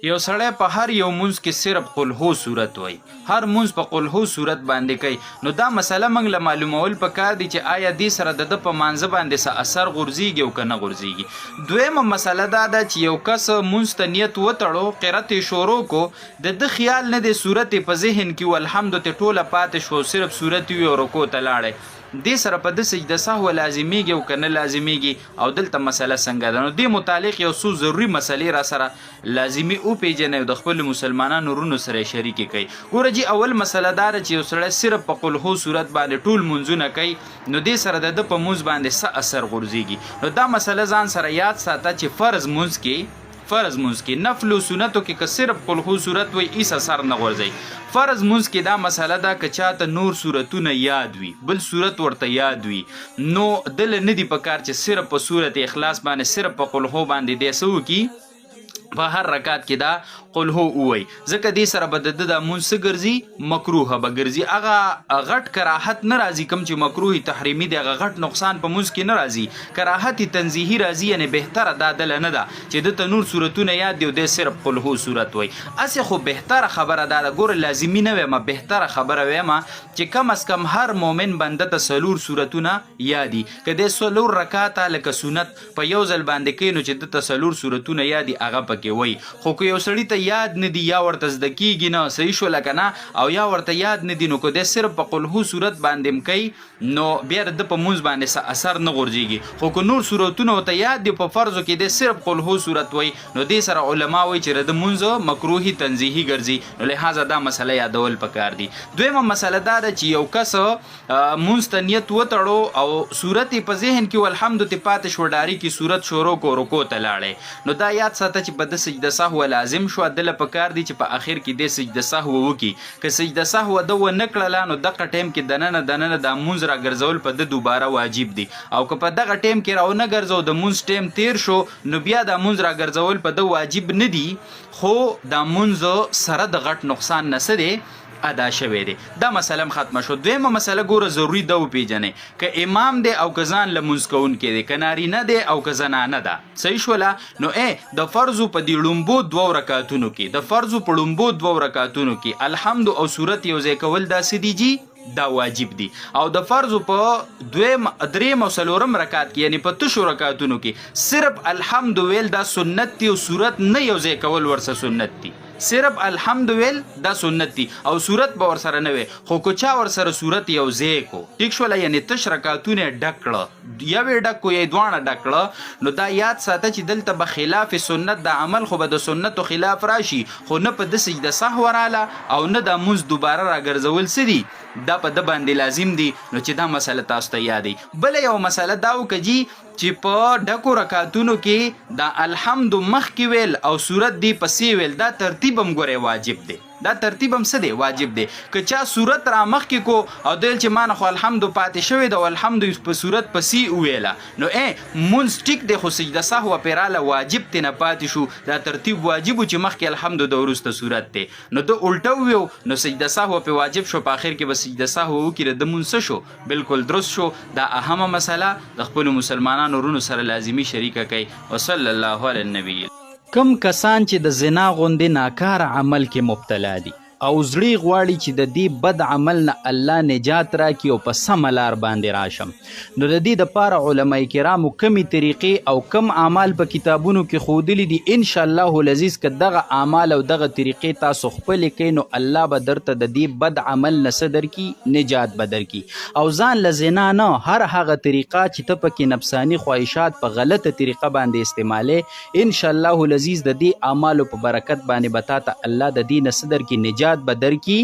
یو سړی په هر یو منځ کې صرف قل هو صورت وای، هر منځ په قل هو صورت باندې کوي. نو دا مسله موږ له معلومول پکار دي چې آیا دې سره د په مانځه باندې څه اثر غورځيږي او کنه غورځيږي. دویمه مسله دا ده چې یو کس منځ ته نیت وتړو، قرات شروع کو، د خیال نه د صورت په ذهن کې والحمد ته ټوله پاتې شو، صرف صورت وی او رکوع ته لاړې، دې سره په د سجده سهو لازمیږي او کنه لازمیږي. او دلته مسله څنګه ده؟ نو دې متعلق یو څو ضروري مسلې را سره لازمي او پیژنې او د خپل مسلمانانو رونو سره شریک کړي. ګوره جی اول مسله دا چې یو سړی صرف په قل هو صورت باندې ټول منځونه کوي، نو دې سره د په منځ باندې څه اثر غورځيږي. نو دا مسله ځان سره یاد ساته چې فرض منځ کې نفل او سنتو کې که صرف قل هو صورت وي هیڅ اثر نه غورځي. فرض منځ کې دا مسله ده که چاته نور صورتونه یاد وي، بل صورت ورته یاد وي، نو دل نه دی پکار چې صرف په صورت اخلاص باندې صرف په قل هو باندې دې سو کی په هر رکعت کې دا قل هو وای، ځکه دې سره به د منځ ګرځي مکروه به ګرځي، هغه غټ کراهت نه راځي. کوم چې مکروه تحریمی دی هغه غټ نقصان په منځ کې نه راځي، کراهت تنزیهی راځي. یعنی بهتره دا دل نه ده چې د تنور صورتونه یاد دی او د صرف قل هو صورت وای. اسی خو بهتره خبره ده، ګور لازمی نه وایم، بهتره خبره وایم چې کم از کم هر مؤمن بنده ته سلور صورتونه یادي، کله سلور رکعات لکه سنت په یو ځل باندې کینو چې د سلور صورتونه یادي هغه کې وای. خو که یو سړی ته یاد نه دی یا ورته زده کیږي نه صحیح شو لکه نه، او یا ورته یاد نه دی، نو که د صرف په قل هو صورت باندې کوي نو بیا د په منځ باندې اثر نه غورځيږي. خو که نور صورتونه ته یاد دی په فرضو کې د صرف قل هو صورت وای، نو دې سره علما وای چې د منځ مکروهی تنزیهی ګرځي. نو لہذا دا مسله یادول پکار دي. دویمه مسله دا ده چې یو کس منځ ته نیت وتړو او صورت په ذهن کې والحمد ته پاتې شو، ډاری کې صورت شروع کو رکوع ته لاړې، نو دا یاد ساته چې په د سجده سهو لازم شو، دله پکار دي چې په اخر کې د سجده سهو وکي. که سجده سهو د و نکړه نو دغه ټیم کې دننه د منځ را ګرځول په د دوباره واجب دي، او که په دغه ټیم کې راو نه ګرځو د منځ ټیم تیر شو، نو بیا د منځ را ګرځول په د واجب نه دي، خو د منځ سره د غټ نقصان نه سده ادا شوی دی. دا مسله ختمه شو. دویمه مسله ګوره ضروری ده وپیژنې، که امام دی او که ځان لمونځ کوونکی دی، که نارینه دی او که زنانه ده، صحیح شوله. نو د فرضو په دې لومبو دوو رکعتونو کې، د فرضو په لومبو دوو رکعتونو کې الحمد او صورت یو ځای کول دا سدي جی دا واجب دي. او د فرض په دویم دریم او څلورم رکعت کې یعنی په تشو رکعتونو کې صرف الحمد ویل دا سنت دی او صورت نه یو ځای کول ورسره سنت دی. صرف الحمد ویل دا سنت دی او صورت به ورسره نه وي، خو کو چا ورسره صورت یو ځای کو ټیک شوله، یعنی تش رکعتونه ډکړه یوې ډکو یا دوانه ډکړه، نو دا یاد ساته چې دلته به خلاف سنت د عمل خو به د سنتو خلاف راشي، خو نه په د سجده سهو رااله او نه د منځ دوباره راګرځول سدي، دا په د باندې لازم دي. نو چې دا مسله تاسو ته یادې. بل یو مسله دا وکړي چې په ډکو رکعتونو کې دا الحمد مخکې ویل او صورت دی پسې ویل، دا ترتیب هم ګوره واجب دی، دا ترتیب هم څه دی واجب دی. که چا صورت را مخکې کو او دل چې مان خو الحمد پاتې شوی د الحمد په صورت پسې ویله، نو مونږ ټیک دی، خو سجده سهو پیراله واجب تی نه پاتې شو، دا ترتیب واجب چې مخکې الحمد د وروسته صورت دی، نو د الټه ویو نو سجده سهو په واجب شو، په اخر کې به سجده سهو وکړي د مونږ شو بالکل درست شو. دا اهمه مسله د خپل مسلمانانو رونو سره لازمی شریکه کوي. وصلی الله علی النبی. کم کسان چې د زنا غوندې ناکار عمل کې مبتلا دي او زړی غواړي چې د دې بد عمل نه الله نجات راکړي او په سمه لار باندې راشم، نو د دې دپاره علما کرامو کمې طریقې او کم اعمال په کتابونو کې ښودلي دي. انشاءالله العزیز که دغه اعمال او دغه طریقې تاسو خپلې کوئ نو الله به درته د دې بد عمل نه څه درکړي، نجات به درکړي. او ځان له زنا نه هر هغه طریقه چې ته پکې نفساني خواهشات په غلطه طریقه باندې استعمالې، انشاءالله العزیز د دې اعمالو په برکت باندې به تا ته الله د دې نه څه درکړي، نجات بدر کی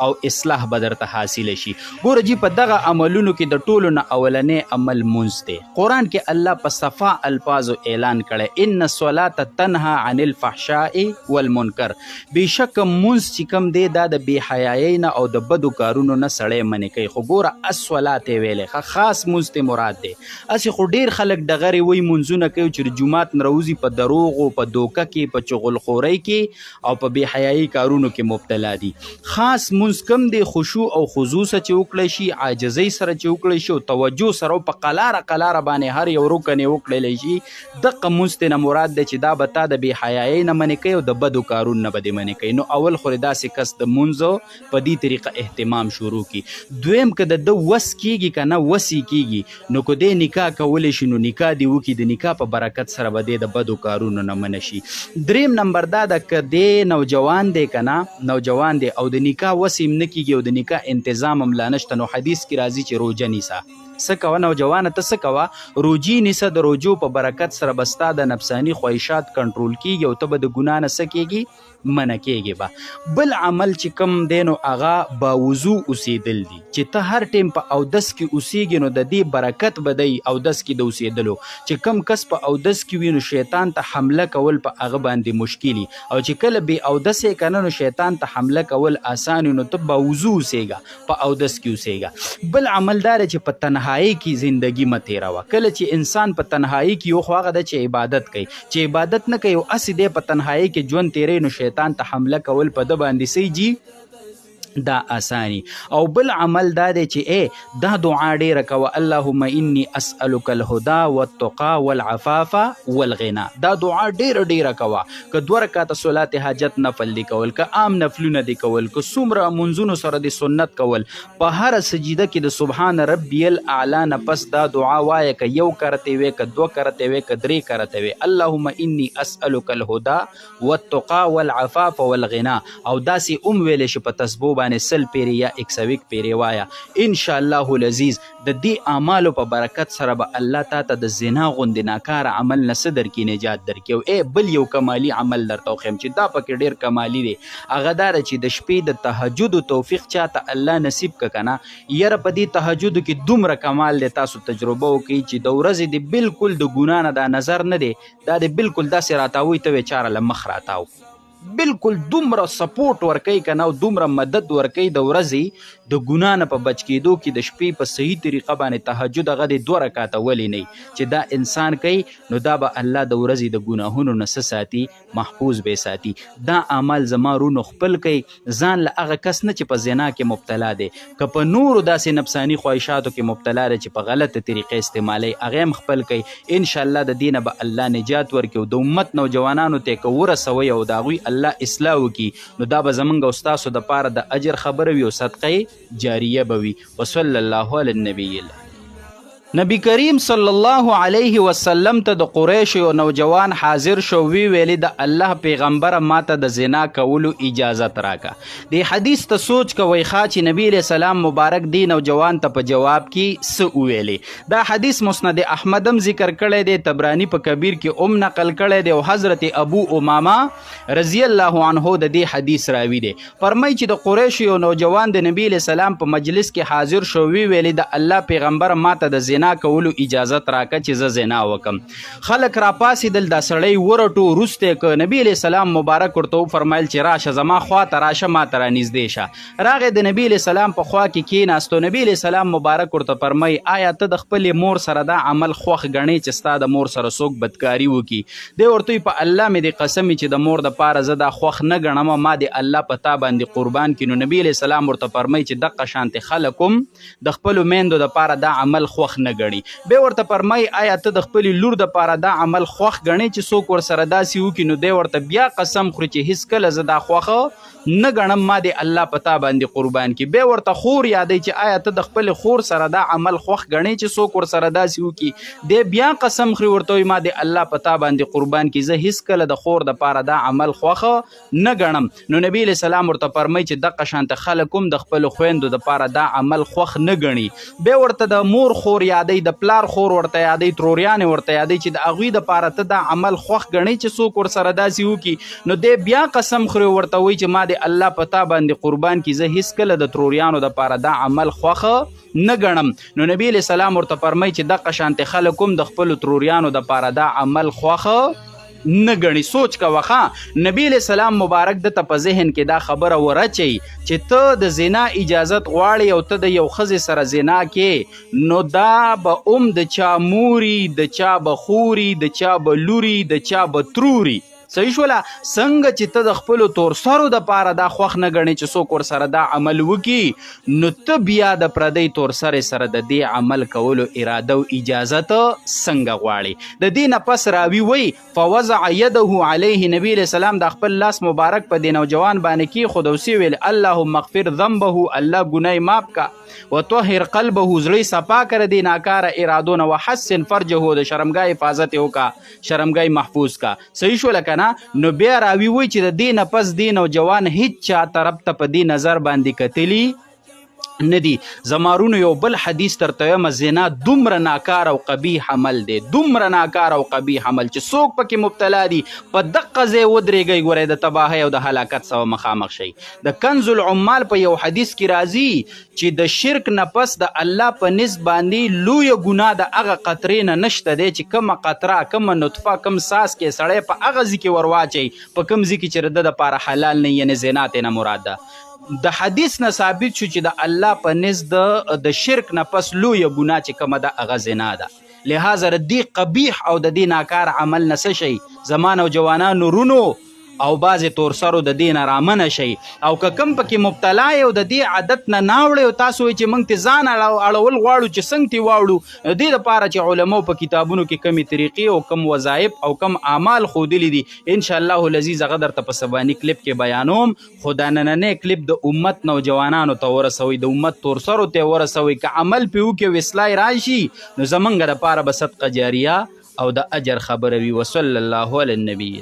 او اصلاح بدر ته حاصل شي. ګوره جی په دغه عملونو کې د ټولو نه اولنې عمل منځ دی. قرآن کې الله په صفا الفاظو اعلان کړی ان الصلاة تنهى عن الفحشاء والمنکر، بېشکه منځ چې کوم دی دا د بې حیایۍ نه او د بدو کارونو نه سړی منې کوي. خو ګوره الصلاة ویلې خاص منځ ته مراد دی. هسې خو ډېر خلک ډغرې وایي منځونه کوي چې د جومات نه راوځي په دروغو، په دوکه کې، په چغلخورۍ کې او په بې حیایۍ کارونو کې مبتلا دي خاص مونځ کم دی خشوع او خضوع سره چې وکړی شي عاجزۍ سره چې وکړی شي او توجه سره په قلاره باندې هر یو رکن یې وکړلی شي دغه مونځ ترې نه مراد دی چې دا به تا د بې حیایۍ نه منې کوي او د بدو کارونو نه به دې منې کوي. نو اول خو داسې کس د مونځ په دې طریقه اهتمام شروع کی. دویم که د ده وس کیږي که نه وسې کیږي نو که دې نکاح کولی شي نو نکاح دې وکړي د نکاح په برکت سره به دې د بدو کارونو نه منع شي. دریم نمبر دا ده که دې نوجوان دی که نه نوجوان دی او د نکاح وس یې نه کیږي او د نکاح انتظام هم لا نشته نو حدیث کې راځي چې روژه نیسه. څه کوه نوجوانه ته څه کوه روجي نیسه د روجو په برکت سره به ستا د نفساني خواهشات کنټرول کیږي او ته به د ګناه نه څه کیږي منع کیږي به. بل عمل چې کم دی نو هغه باوضو اوسېدل دي چې ته هر ټیم په اودس کې اوسېږي نو د دې برکت به دی اودس کې د اوسېدلو. چې کم کس په اودس کې وي نو شیطان ته حمله کول په هغه باندې مشکلي او چې کله بې اودس یې که نه نو شیطان ته حمله کول آسان نو ته باوضو اوسېږه په اودس کې اوسېږه. بل عمل دا دی چې په تنهایی کې زندگی مه تېروه. کله چې انسان په تنهایی کې یو خو هغه ده چې عبادت کوي چې عبادت نه کوي او هسې دی په تنهایی کې ژوند تېروي نو شیطان ته حمله کول په ده باندې سیجي دا آسانی. او بل عمل دا دی چې دا دعا ډیره کوه اللهم انی اسألک الهدى والتقى والعفاف والغنى. دا دعا ډیره کوه. که 2 رکعاته صلات حاجت نفل دی کول که عام نفلونه دی کول که څومره منځونو سره دی سنت کول په هر سجده کې د سبحان ربی الاعلی نه پس دا دعا وایه که 1 کرته وی که 2 کرته وی که 3 کرته وی اللهم انی اسألک الهدى والتقى والعفاف والغنى. او داسې ویلی شي په تسبیح باندې 100 پیری یا 101 پیری وایا. انشاءالله العزیز د دې اعمالو په برکت سره به الله تا ته د زنا غوندې ناکاره عمل نه څه درکړي نجات درکړي. او بل یو کمالي عمل درته وښیم چې دا پکې ډېر کمالي دی هغه دا ده چې د شپې د تهجدو توفیق چاته الله نصیب که که نه یاره په دې تهجدو کې دومره کمال دی تاسو تجربه وکړئ چې د ورځې د بالکل د ګناه نه دا نظر نه دی دا د بالکل داسې راتاوی ته وې چاره له مخ راتاو بالکل دومره سپورټ ورکوي که نه او دومره مدد ورکوي د ورځې د ګناه نه په بچ کېدو کې د شپې په صحیح طریقه باندې تهجد هغه د 2 رکعاته ولې نه چې دا انسان کوي نو دا به الله د ورځې د ګناهونو نه څه ساتي محفوظ به ساتي. دا اعمال زما رونو خپل کوي ځان له هغه کس نه چې په زنا کې مبتلا دی که په نورو داسې نفساني خواهشاتو کې مبتلا دی چې په غلطه طریقې استعمالوي هغه هم خپل کوي. انشاءالله د دې نه به الله نجات ورکړي او د امت نوجوانانو ته که ورسوي او د هغوی الله اصلاح وکړي نو دا به زمونږ او ستاسو دپاره د اجر خبره وي او صدقه جاریه به وي. وصلی الله علی النبی. نبی کریم صلی الله علیه وسلم ته د قریشو یو نوجوان حاضر شو وی ویلی د الله پیغمبر ماته د زنا کولو اجازت راکا. دی حدیث ته سوچ کوئ ښه چې نبی علیہ السلام مبارک دی نوجوان ته په جواب کې څه وویلی. دا حدیث مسند احمد هم ذکر کړی دی طبرانی په کبیر کې نقل کړی دی او حضرت ابو امامه رضی الله عنه د دې حدیث راوی دی. فرمایي چې د قریشو یو نوجوان د نبی علیہ السلام په مجلس کې حاضر شو وی ویلی د الله پیغمبر ماته د زنا کولو اجازت راکه چې زه زنا وکم. خلک را پاسېدل دا سړی ورټو وروسته که نبی علیہ السلام مبارک ورته وفرمیل چې راشه زما خواته راشه ماته رانږدې شه. راغی د نبی علیہ السلام په خوا کې کېناستو. نبی علیہ السلام مبارک ورته فرمایي آیا ته د خپلې مور سره دا عمل خوښ ګڼې چې ستا د مور سره څوک بدکاري وکړي؟ دی ورته په الله مې دې قسم چې د مور دپاره زه دا خوښ نه ګڼم ما دې الله په تا باندې قربان کړي. نو نبی علیہ السلام ورته فرمایي چې دغه شانتې خلک هم د خپلو میندو دپاره دا عمل خوښ نه ګڼي. به ورته فرمایي آیا ته د خپلې لور دپاره دا عمل خوښ ګڼې چې څوک ورسره داسې وکړي؟ نو دی ورته بیا قسم خوري چې هېڅکله زه دا خوښه نه ګڼم ما دې الله په تا باندې قربان کړي. بیا ورته خور یادوي چې آیا ته د خپلې خور سره دا عمل خوښ ګڼې چې څوک ورسره داسې وکړي؟ دی بیا قسم خوري ورته وایي ما دې الله په تا باندې قربان کړي زه هېڅکله د خور دپاره دا عمل خوښه نه ګڼم. نو نبی علیہ السلام ورته فرمایي چې دغه شانته خلک هم د خپلو خویندو دپاره دا عمل خوښ نه ګڼي. بیا ورته د مور خور یادوي د پلار خور ورته یادوي تروریانې ورته یادوي چې د هغوی دپاره ته دا عمل خوښ ګڼئ چې څوک ورسره داسې وکړي. نو دی بیا قسم خوري ورته وایي چې ما دې الله په تا باندې قربان کړي زه هېڅکله د تروریانو دپاره دا عمل خوښه نه ګڼم. نو نبی علیہ السلام ورته فرمایي چې دغه شانتې خلک هم د خپلو تروریانو دپاره دا عمل خوښه نه ګڼي. سوچ کوه ښه نبی علیہ السلام مبارک د ته په ذهن کې دا خبره ورچي چې ته د زنا اجازت غواړې او ته د یو ښځې سره زنا کې نو دا به د چا موري د چا به خوري د چا به لوري د چا به تروري صحیح شوله. څنګه چې ته د خپلو تورسرو دپاره دا خوښ نه ګڼې چې څوک ورسره دا عمل وکړي، نو ته بیا د پردی تورسرې سره د دې عمل کولو اراده او اجازت څنګه غواړي؟ د دې نه پس راوي وی فوضع یده علیه، نبی علیه السلام د خپل لاس مبارک په دې نوجوان باندې کېښود او ویې ویل اللهم اغفر ذنبه، الله ګناه ماف کا، وطهر قلبه، زړه صفا کړه دې ناکاره ارادو نه، وحسن فرجه، د شرمګاه حفاظت یې وکړه، شرمګاه محفوظ کا. صحیح شوله که نه؟ نو بیا راوي وایي چې د دې نه پس دې نوجوان هیڅ چا طرف ته په دې نظر باندې کتلي نه دي. زمارونو یو بل حدیث درته وایم، زنا دومره ناکار او قبیح عمل دی، دومره ناکار او قبیح عمل چې څوک پکې مبتلا دي په دقه ځای ودرېږئ، ګورئ د تباهۍ او د هلاکت سره مخامخ شئ. د کنز العمال په یو حدیث کې راځي چې د شرک نه پس د الله په نسب باندې لویه ګناه د هغه قطرې نه نشته دی چې کومه قطره، کومه نطفه، کوم ساس کې سړی په هغه ځای کې ورواچئ، په کوم ځای کې چې د ده دپاره حلال نه، یعنې زنا ترې نه مراد ده. د حدیث نه ثابت شو چې د الله په نزد د شرک نه پس لویه ګناه چې کومه ده هغه زنا ده. لہذا د دې قبیح او د دې ناکار عمل نه څه شئ، زما نوجوانانو رونو او بعضې تورسرو د دې نه رامنه شئ. او که کوم پکې مبتلا یې او د دې عادت نه ناوړئ او تاسو وایئ چې موږ ترې ځان اړول غواړو چې څنګه ترې واوړو، د دې دپاره چې علماو په کتابونو کې کمې طریقې او کم وظایف او کم اعمال ښودلي دي، انشاءالله العزیز هغه درته په سباني کلیپ کې بیانوم. خو دا نننی کلیپ د امت نوجوانانو ته ورسوئ، د امت تورسرو ته ورسوئ. که عمل پرې وکړي او اصلاح راشي نو زمونږ دپاره به صدقه جاریه او د اجر خبره وي. وصلی الله علی النبی.